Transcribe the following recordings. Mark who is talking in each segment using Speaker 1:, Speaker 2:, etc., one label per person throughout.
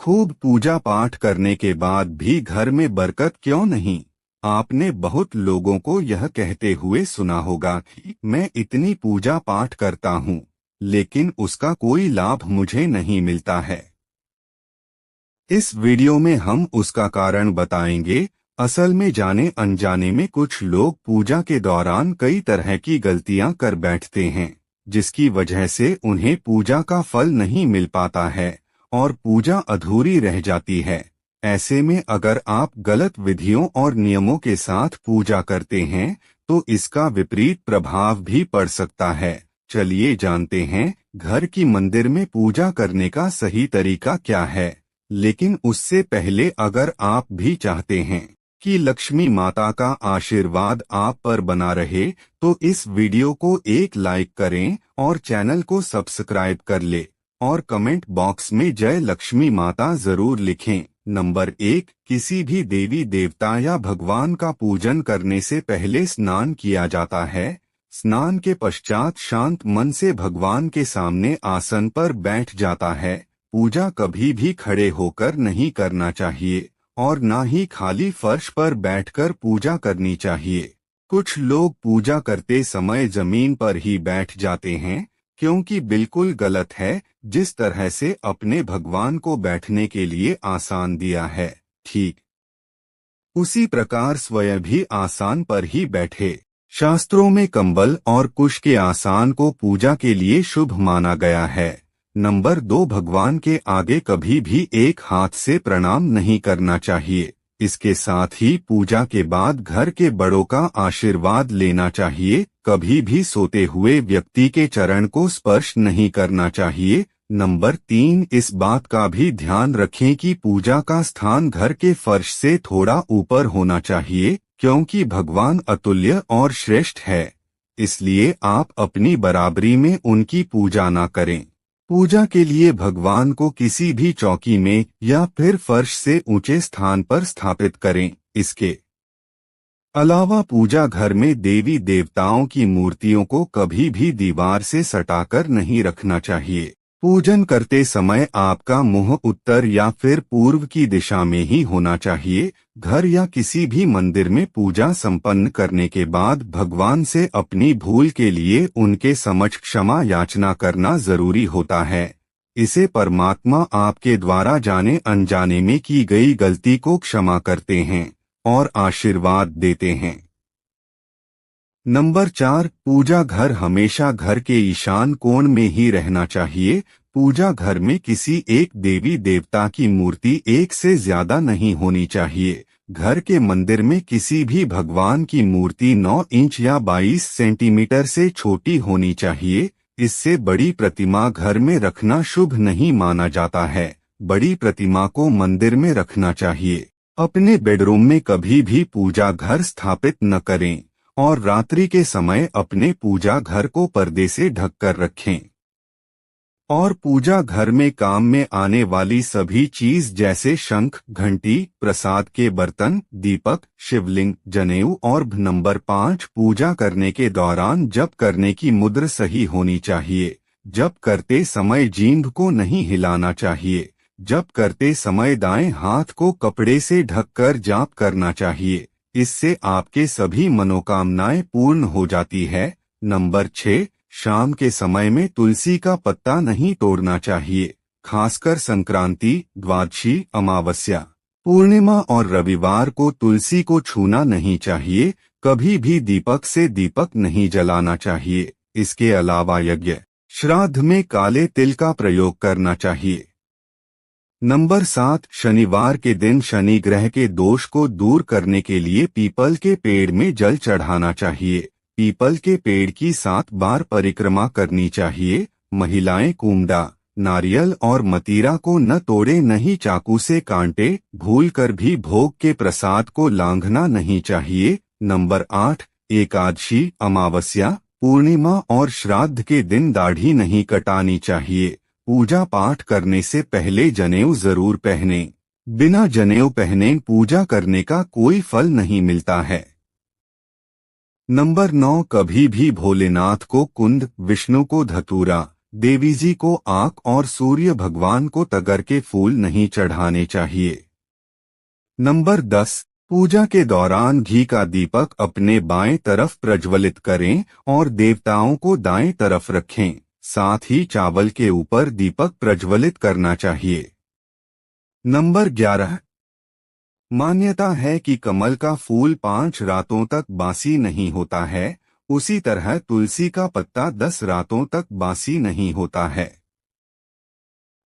Speaker 1: खूब पूजा पाठ करने के बाद भी घर में बरकत क्यों नहीं? आपने बहुत लोगों को यह कहते हुए सुना होगा कि मैं इतनी पूजा पाठ करता हूँ, लेकिन उसका कोई लाभ मुझे नहीं मिलता है। इस वीडियो में हम उसका कारण बताएंगे। असल में जाने अनजाने में कुछ लोग पूजा के दौरान कई तरह की गलतियां कर बैठते हैं, जिसकी वजह से उन्हें पूजा का फल नहीं मिल पाता है और पूजा अधूरी रह जाती है। ऐसे में अगर आप गलत विधियों और नियमों के साथ पूजा करते हैं तो इसका विपरीत प्रभाव भी पड़ सकता है। चलिए जानते हैं घर की मंदिर में पूजा करने का सही तरीका क्या है। लेकिन उससे पहले अगर आप भी चाहते हैं कि लक्ष्मी माता का आशीर्वाद आप पर बना रहे तो इस वीडियो को एक लाइक करें और चैनल को सब्सक्राइब कर ले और कमेंट बॉक्स में जय लक्ष्मी माता जरूर लिखें। नंबर 1, किसी भी देवी देवता या भगवान का पूजन करने से पहले स्नान किया जाता है। स्नान के पश्चात शांत मन से भगवान के सामने आसन पर बैठ जाता है। पूजा कभी भी खड़े होकर नहीं करना चाहिए और ना ही खाली फर्श पर बैठकर पूजा करनी चाहिए। कुछ लोग पूजा करते समय जमीन पर ही बैठ जाते हैं, क्योंकि बिल्कुल गलत है। जिस तरह से अपने भगवान को बैठने के लिए आसान दिया है, ठीक उसी प्रकार स्वयं भी आसान पर ही बैठे। शास्त्रों में कंबल और कुश के आसान को पूजा के लिए शुभ माना गया है। नंबर 2, भगवान के आगे कभी भी एक हाथ से प्रणाम नहीं करना चाहिए। इसके साथ ही पूजा के बाद घर के बड़ों का आशीर्वाद लेना चाहिए। कभी भी सोते हुए व्यक्ति के चरण को स्पर्श नहीं करना चाहिए। नंबर 3, इस बात का भी ध्यान रखें कि पूजा का स्थान घर के फर्श से थोड़ा ऊपर होना चाहिए, क्योंकि भगवान अतुल्य और श्रेष्ठ है, इसलिए आप अपनी बराबरी में उनकी पूजा न करें। पूजा के लिए भगवान को किसी भी चौकी में या फिर फर्श से ऊंचे स्थान पर स्थापित करें। इसके अलावा पूजा घर में देवी देवताओं की मूर्तियों को कभी भी दीवार से सटाकर नहीं रखना चाहिए। पूजन करते समय आपका मुंह उत्तर या फिर पूर्व की दिशा में ही होना चाहिए। घर या किसी भी मंदिर में पूजा संपन्न करने के बाद भगवान से अपनी भूल के लिए उनके समक्ष क्षमा याचना करना जरूरी होता है। इसे परमात्मा आपके द्वारा जाने अनजाने में की गई गलती को क्षमा करते हैं और आशीर्वाद देते हैं। नंबर 4, पूजा घर हमेशा घर के ईशान कोण में ही रहना चाहिए। पूजा घर में किसी एक देवी देवता की मूर्ति एक से ज्यादा नहीं होनी चाहिए। घर के मंदिर में किसी भी भगवान की मूर्ति 9 इंच या 22 सेंटीमीटर से छोटी होनी चाहिए। इससे बड़ी प्रतिमा घर में रखना शुभ नहीं माना जाता है। बड़ी प्रतिमा को मंदिर में रखना चाहिए। अपने बेडरूम में कभी भी पूजा घर स्थापित न करें और रात्रि के समय अपने पूजा घर को पर्दे से ढककर रखें। और पूजा घर में काम में आने वाली सभी चीज जैसे शंख, घंटी, प्रसाद के बर्तन, दीपक, शिवलिंग, जनेऊ और नंबर 5, पूजा करने के दौरान जप करने की मुद्रा सही होनी चाहिए। जप करते समय जीभ को नहीं हिलाना चाहिए। जप करते समय दाएं हाथ को कपड़े से ढककर जाप करना चाहिए। इससे आपके सभी मनोकामनाएं पूर्ण हो जाती है। नंबर 6, शाम के समय में तुलसी का पत्ता नहीं तोड़ना चाहिए। खासकर संक्रांति, द्वादशी, अमावस्या, पूर्णिमा और रविवार को तुलसी को छूना नहीं चाहिए। कभी भी दीपक से दीपक नहीं जलाना चाहिए। इसके अलावा यज्ञ, श्राद्ध में काले तिल का प्रयोग करना चाहिए। नंबर 7, शनिवार के दिन शनि ग्रह के दोष को दूर करने के लिए पीपल के पेड़ में जल चढ़ाना चाहिए। पीपल के पेड़ की 7 बार परिक्रमा करनी चाहिए। महिलाएं कुमड़ा, नारियल और मतीरा को न तोड़े, न ही चाकू से कांटे। भूलकर भी भोग के प्रसाद को लांघना नहीं चाहिए। नंबर 8, एकादशी, अमावस्या, पूर्णिमा और श्राद्ध के दिन दाढ़ी नहीं कटानी चाहिए। पूजा पाठ करने से पहले जनेऊ जरूर पहने। बिना जनेऊ पहने पूजा करने का कोई फल नहीं मिलता है। नंबर 9, कभी भी भोलेनाथ को कुंद, विष्णु को धतूरा, देवी जी को आक और सूर्य भगवान को तगर के फूल नहीं चढ़ाने चाहिए। नंबर 10, पूजा के दौरान घी का दीपक अपने बाएं तरफ प्रज्वलित करें और देवताओं को दाएं तरफ रखें। साथ ही चावल के ऊपर दीपक प्रज्वलित करना चाहिए। नंबर 11, मान्यता है कि कमल का फूल 5 रातों तक बासी नहीं होता है, उसी तरह तुलसी का पत्ता 10 रातों तक बासी नहीं होता है।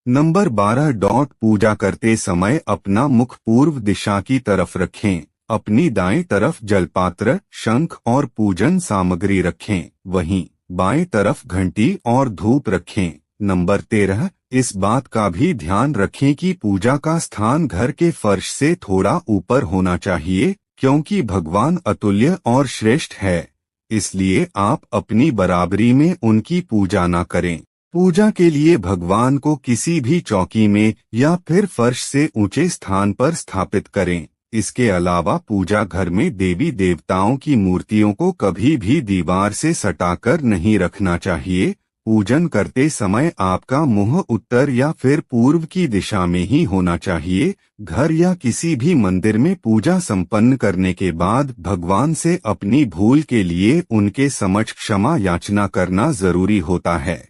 Speaker 1: नंबर 12, पूजा करते समय अपना मुख पूर्व दिशा की तरफ रखें। अपनी दाएं तरफ जलपात्र, शंख और पूजन सामग्री रखें, वहीं बाएं तरफ घंटी और धूप रखें। नंबर 13, इस बात का भी ध्यान रखें कि पूजा का स्थान घर के फर्श से थोड़ा ऊपर होना चाहिए, क्योंकि भगवान अतुल्य और श्रेष्ठ है, इसलिए आप अपनी बराबरी में उनकी पूजा न करें। पूजा के लिए भगवान को किसी भी चौकी में या फिर फर्श से ऊंचे स्थान पर स्थापित करें। इसके अलावा पूजा घर में देवी देवताओं की मूर्तियों को कभी भी दीवार से सटाकर नहीं रखना चाहिए। पूजन करते समय आपका मुंह उत्तर या फिर पूर्व की दिशा में ही होना चाहिए। घर या किसी भी मंदिर में पूजा संपन्न करने के बाद भगवान से अपनी भूल के लिए उनके समक्ष क्षमा याचना करना जरूरी होता है।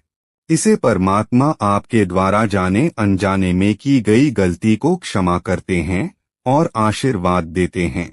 Speaker 1: इसे परमात्मा आपके द्वारा जाने अनजाने में की गई गलती को क्षमा करते हैं और आशीर्वाद देते हैं।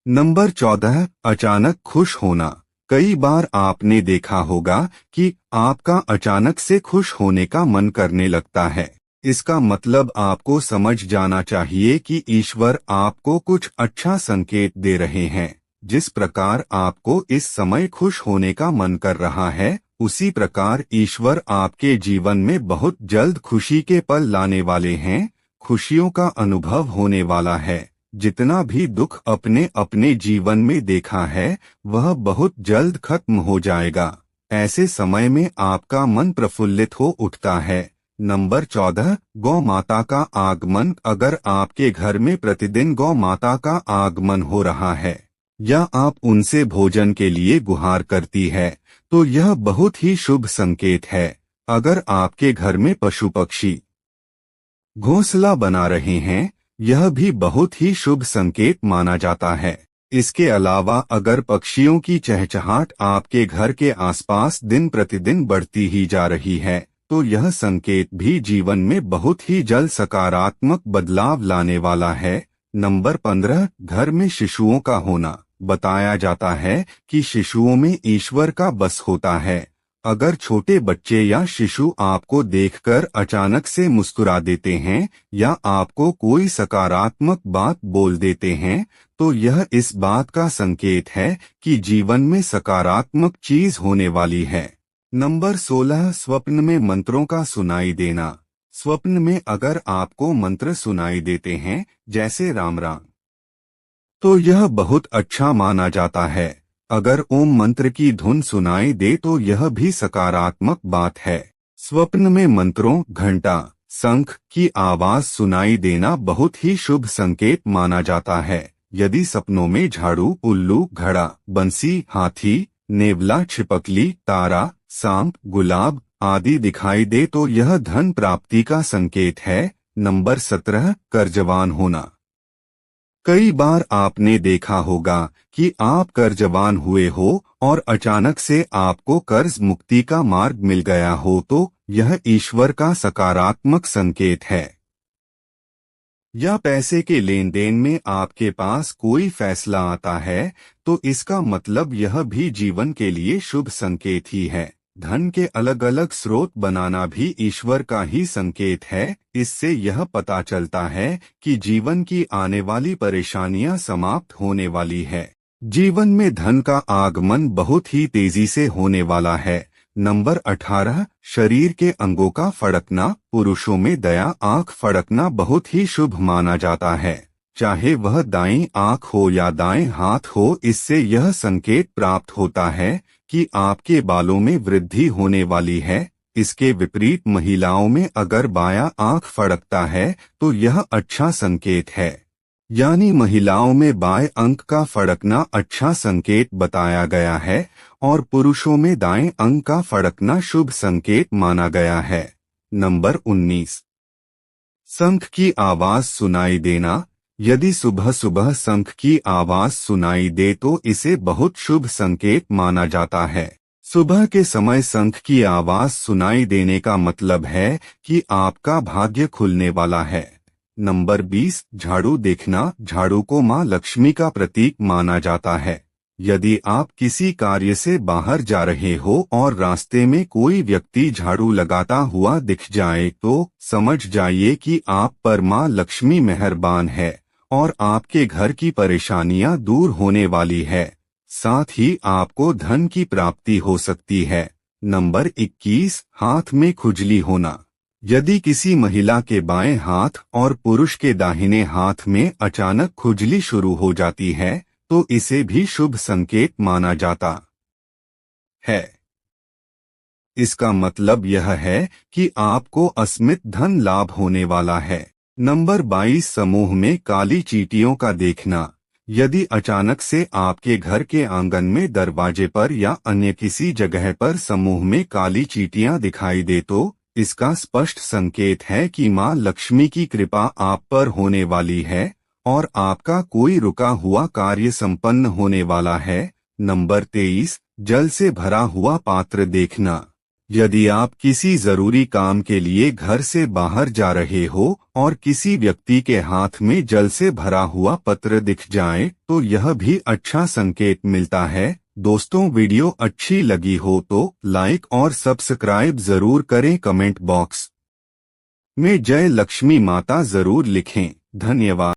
Speaker 1: नंबर 14, अचानक खुश होना। कई बार आपने देखा होगा कि आपका अचानक से खुश होने का मन करने लगता है। इसका मतलब आपको समझ जाना चाहिए कि ईश्वर आपको कुछ अच्छा संकेत दे रहे हैं। जिस प्रकार आपको इस समय खुश होने का मन कर रहा है, उसी प्रकार ईश्वर आपके जीवन में बहुत जल्द खुशी के पल लाने वाले हैं। खुशियों का अनुभव होने वाला है। जितना भी दुख अपने अपने जीवन में देखा है, वह बहुत जल्द खत्म हो जाएगा। ऐसे समय में आपका मन प्रफुल्लित हो उठता है। नंबर 14, गौ माता का आगमन। अगर आपके घर में प्रतिदिन गौ माता का आगमन हो रहा है या आप उनसे भोजन के लिए गुहार करती है, तो यह बहुत ही शुभ संकेत है। अगर आपके घर में पशु पक्षी घोंसला बना रहे हैं, यह भी बहुत ही शुभ संकेत माना जाता है। इसके अलावा अगर पक्षियों की चहचहाट आपके घर के आसपास दिन प्रतिदिन बढ़ती ही जा रही है, तो यह संकेत भी जीवन में बहुत ही जल्द सकारात्मक बदलाव लाने वाला है। नंबर 15, घर में शिशुओं का होना। बताया जाता है कि शिशुओं में ईश्वर का बस होता है। अगर छोटे बच्चे या शिशु आपको देखकर अचानक से मुस्कुरा देते हैं या आपको कोई सकारात्मक बात बोल देते हैं, तो यह इस बात का संकेत है कि जीवन में सकारात्मक चीज होने वाली है। नंबर 16, स्वप्न में मंत्रों का सुनाई देना। स्वप्न में अगर आपको मंत्र सुनाई देते हैं, जैसे राम राम, तो यह बहुत अच्छा माना जाता है। अगर ओम मंत्र की धुन सुनाई दे तो यह भी सकारात्मक बात है। स्वप्न में मंत्रों, घंटा, शंख की आवाज सुनाई देना बहुत ही शुभ संकेत माना जाता है। यदि सपनों में झाड़ू, उल्लू, घड़ा, बंसी, हाथी, नेवला, छिपकली, तारा, सांप, गुलाब आदि दिखाई दे तो यह धन प्राप्ति का संकेत है। नंबर 17, कर्जवान होना। कई बार आपने देखा होगा कि आप कर्जवान हुए हो और अचानक से आपको कर्ज मुक्ति का मार्ग मिल गया हो, तो यह ईश्वर का सकारात्मक संकेत है। या पैसे के लेन देन में आपके पास कोई फैसला आता है, तो इसका मतलब यह भी जीवन के लिए शुभ संकेत ही है। धन के अलग अलग स्रोत बनाना भी ईश्वर का ही संकेत है। इससे यह पता चलता है कि जीवन की आने वाली परेशानियां समाप्त होने वाली है। जीवन में धन का आगमन बहुत ही तेजी से होने वाला है। नंबर 18, शरीर के अंगों का फड़कना। पुरुषों में दया आंख फड़कना बहुत ही शुभ माना जाता है। चाहे वह दाईं आंख हो या दाएं हाथ हो, इससे यह संकेत प्राप्त होता है कि आपके बालों में वृद्धि होने वाली है। इसके विपरीत महिलाओं में अगर बायां आंख फड़कता है तो यह अच्छा संकेत है। यानी महिलाओं में बाएं अंक का फड़कना अच्छा संकेत बताया गया है और पुरुषों में दाएं अंक का फड़कना शुभ संकेत माना गया है। नंबर 19, शंख की आवाज सुनाई देना। यदि सुबह सुबह शंख की आवाज सुनाई दे तो इसे बहुत शुभ संकेत माना जाता है। सुबह के समय शंख की आवाज सुनाई देने का मतलब है कि आपका भाग्य खुलने वाला है। नंबर 20, झाड़ू देखना। झाड़ू को मां लक्ष्मी का प्रतीक माना जाता है। यदि आप किसी कार्य से बाहर जा रहे हो और रास्ते में कोई व्यक्ति झाड़ू लगाता हुआ दिख जाए तो समझ जाइए कि आप पर मां लक्ष्मी मेहरबान है और आपके घर की परेशानियां दूर होने वाली है। साथ ही आपको धन की प्राप्ति हो सकती है। नंबर 21, हाथ में खुजली होना। यदि किसी महिला के बाएं हाथ और पुरुष के दाहिने हाथ में अचानक खुजली शुरू हो जाती है तो इसे भी शुभ संकेत माना जाता है। इसका मतलब यह है कि आपको असीमित धन लाभ होने वाला है। नंबर 22, समूह में काली चींटियों का देखना। यदि अचानक से आपके घर के आंगन में दरवाजे पर या अन्य किसी जगह पर समूह में काली चींटियां दिखाई दे तो इसका स्पष्ट संकेत है कि मां लक्ष्मी की कृपा आप पर होने वाली है और आपका कोई रुका हुआ कार्य संपन्न होने वाला है। नंबर 23, जल से भरा हुआ पात्र देखना। यदि आप किसी जरूरी काम के लिए घर से बाहर जा रहे हो और किसी व्यक्ति के हाथ में जल से भरा हुआ पत्र दिख जाए तो यह भी अच्छा संकेत मिलता है। दोस्तों, वीडियो अच्छी लगी हो तो लाइक और सब्सक्राइब जरूर करें। कमेंट बॉक्स में जय लक्ष्मी माता जरूर लिखें। धन्यवाद।